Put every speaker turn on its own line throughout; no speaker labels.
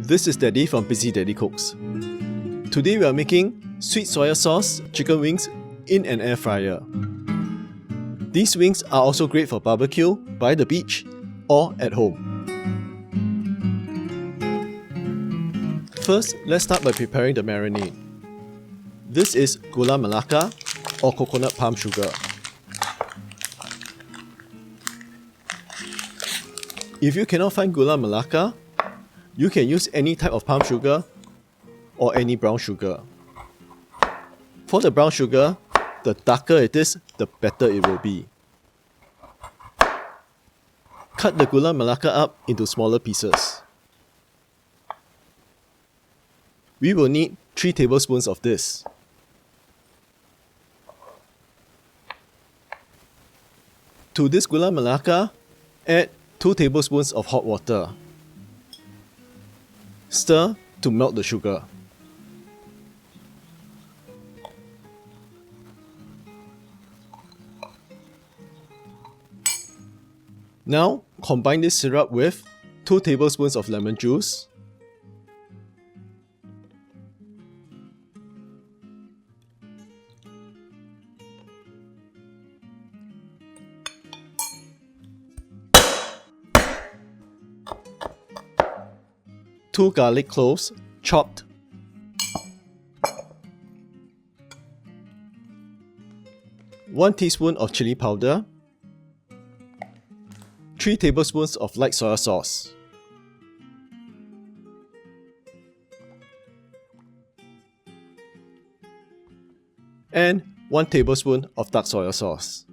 This is Daddy from Busy Daddy Cooks. Today we are making sweet soya sauce chicken wings in an air fryer. These wings are also great for barbecue, by the beach, or at home. First, let's start by preparing the marinade. This is gula melaka or coconut palm sugar. If you cannot find gula melaka, you can use any type of palm sugar or any brown sugar. For the brown sugar, the darker it is, the better it will be. Cut the gula melaka up into smaller pieces. We will need 3 tablespoons of this. To this gula melaka, add 2 tablespoons of hot water. Stir to melt the sugar. Now, combine this syrup with 2 tablespoons of lemon juice, two garlic cloves chopped, one teaspoon of chili powder, 3 tablespoons of light soya sauce, and 1 tablespoon of dark soya sauce.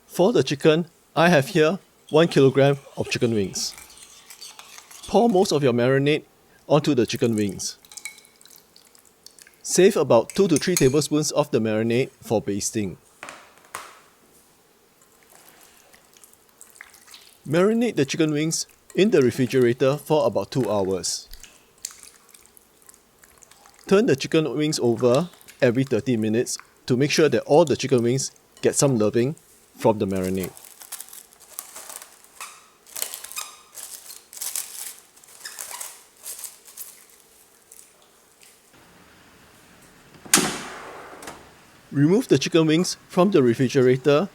For the chicken, I have here 1 kilogram of chicken wings. Pour most of your marinade onto the chicken wings. Save about 2 to 3 tablespoons of the marinade for basting. Marinate the chicken wings in the refrigerator for about 2 hours. Turn the chicken wings over every 30 minutes to make sure that all the chicken wings get some loving from the marinade. Remove the chicken wings from the refrigerator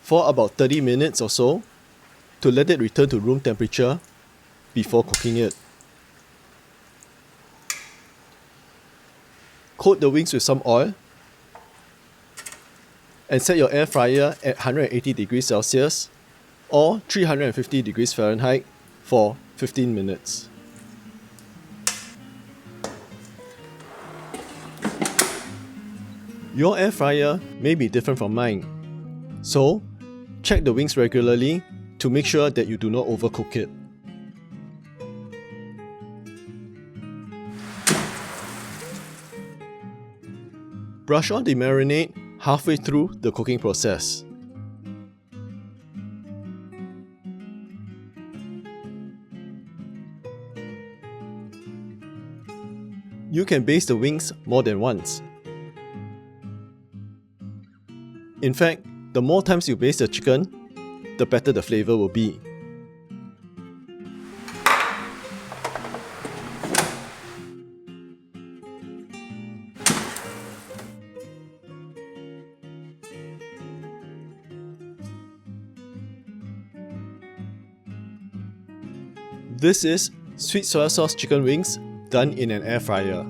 for about 30 minutes or so to let it return to room temperature before cooking it. Coat the wings with some oil and set your air fryer at 180 degrees Celsius or 350 degrees Fahrenheit for 15 minutes. Your air fryer may be different from mine, so check the wings regularly to make sure that you do not overcook it. Brush on the marinade halfway through the cooking process. You can baste the wings more than once. In fact, the more times you baste the chicken, the better the flavor will be. This is sweet soya sauce chicken wings done in an air fryer.